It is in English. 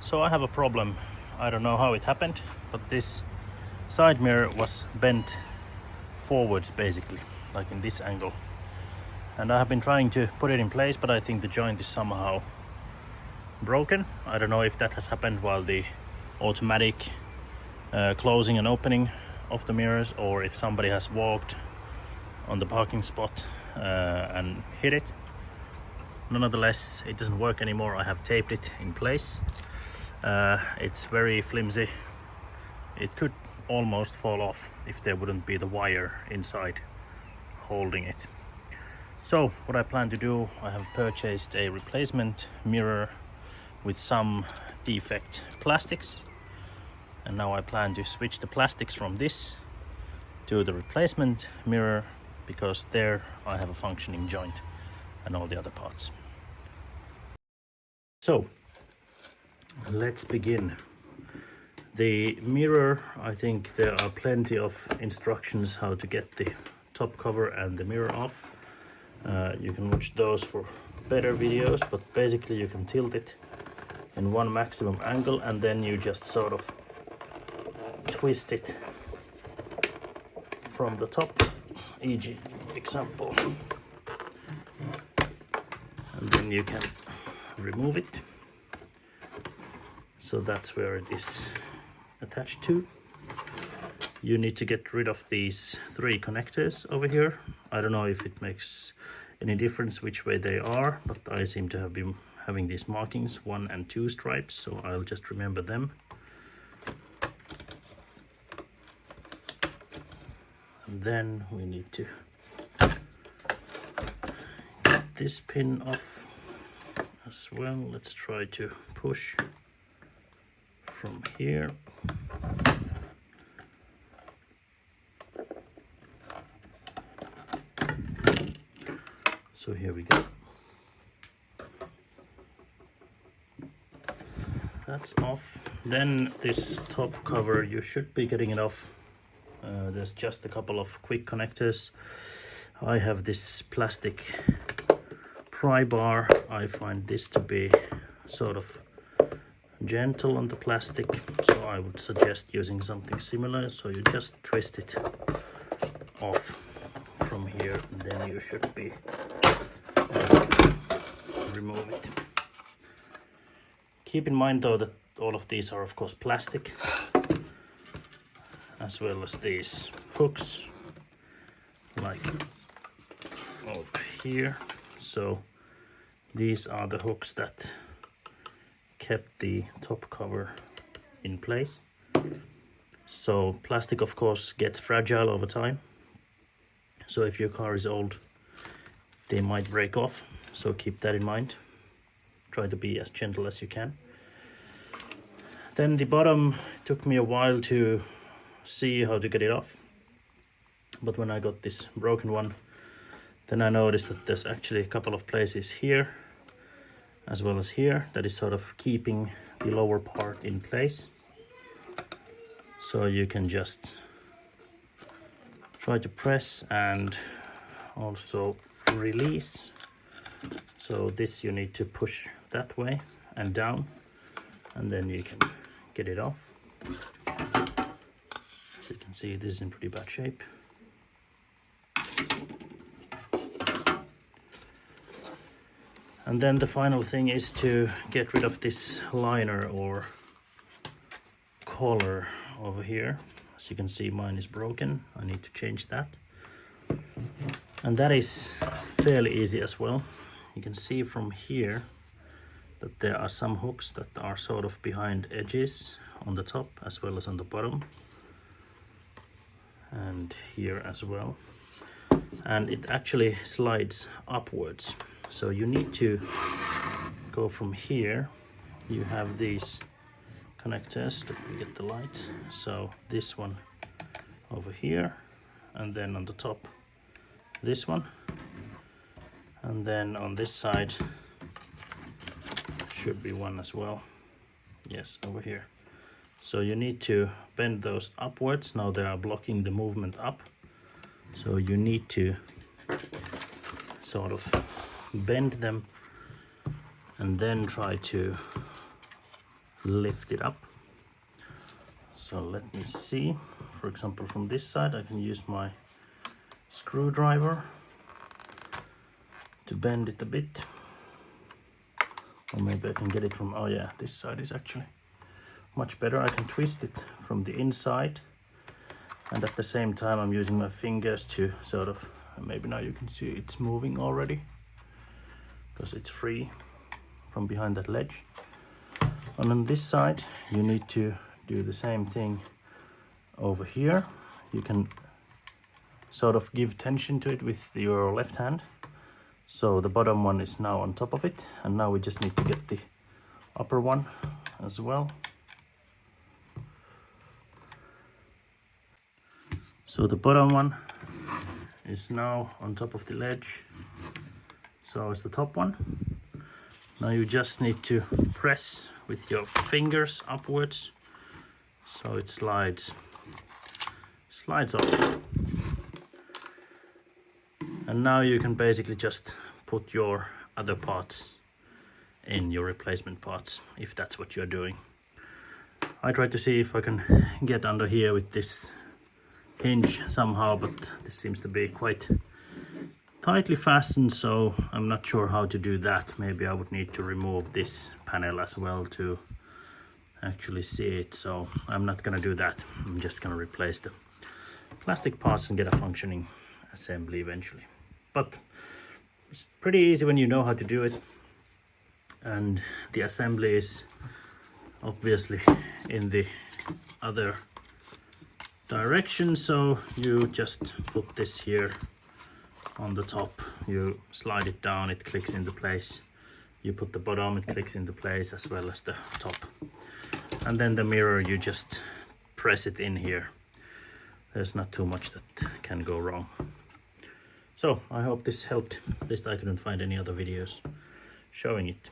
So I have a problem. I don't know how it happened, but this side mirror was bent forwards basically, like in this angle. And I have been trying to put it in place, but I think the joint is somehow broken. I don't know if that has happened while the automatic closing and opening of the mirrors, or if somebody has walked on the parking spot and hit it. Nonetheless, it doesn't work anymore. I have taped it in place. It's very flimsy. It could almost fall off if there wouldn't be the wire inside holding it. So what I plan to do, I have purchased a replacement mirror with some defect plastics, and now I plan to switch the plastics from this to the replacement mirror, because there I have a functioning joint and all the other parts. So let's begin. The mirror, I think there are plenty of instructions how to get the top cover and the mirror off. You can watch those for better videos, but basically you can tilt it in one maximum angle and then you just sort of twist it from the top, e.g. example, and then you can remove it. So that's where it is attached to. You need to get rid of these 3 connectors over here. I don't know if it makes any difference which way they are, but I seem to have been having these markings 1 and 2 stripes, so I'll just remember them. And then we need to get this pin off as well. Let's try to push from here. So here we go. That's off. Then this top cover, you should be getting it off. There's just a couple of quick connectors. I have this plastic pry bar. I find this to be sort of gentle on the plastic, so I would suggest using something similar. So you just twist it off from here, and then you should be able to remove it. Keep in mind though that all of these are of course plastic, as well as these hooks like over here. So these are the hooks that kept the top cover in place. So plastic of course gets fragile over time, so if your car is old they might break off, so keep that in mind. Try to be as gentle as you can. Then the bottom took me a while to see how to get it off, but when I got this broken one, then I noticed that there's actually a couple of places here as well as here that is sort of keeping the lower part in place. So you can just try to press and also release. So this you need to push that way and down, and then you can get it off. As you can see, this is in pretty bad shape. And then the final thing is to get rid of this liner or collar over here. As you can see, mine is broken. I need to change that. And that is fairly easy as well. You can see from here that there are some hooks that are sort of behind edges on the top as well as on the bottom, and here as well. And it actually slides upwards. So you need to go from here. You have these connectors. Let me get the light. So this one over here, and then on the top this one, and then on this side should be one as well. Yes, over here. So you need to bend those upwards. Now they are blocking the movement up, so you need to sort of bend them and then try to lift it up. So let me see, for example from this side I can use my screwdriver to bend it a bit, or maybe I can get it from, oh yeah, this side is actually much better. I can twist it from the inside, and at the same time I'm using my fingers to sort of, maybe now you can see it's moving already because it's free from behind that ledge. And on this side you need to do the same thing over here. You can sort of give tension to it with your left hand. So the bottom one is now on top of it, and now we just need to get the upper one as well. So the bottom one is now on top of the ledge, so is the top one. Now you just need to press with your fingers upwards so it slides off. And now you can basically just put your other parts in, your replacement parts, if that's what you're doing. I try to see if I can get under here with this hinge somehow, but this seems to be quite tightly fastened, so I'm not sure how to do that. Maybe I would need to remove this panel as well to actually see it, so I'm not gonna do that. I'm just gonna replace the plastic parts and get a functioning assembly eventually. But it's pretty easy when you know how to do it, and the assembly is obviously in the other direction, so you just put this here on the top, you slide it down, it clicks into place. You put the bottom, it clicks into place, as well as the top. And then the mirror, you just press it in here. There's not too much that can go wrong. So I hope this helped. At least I couldn't find any other videos showing it.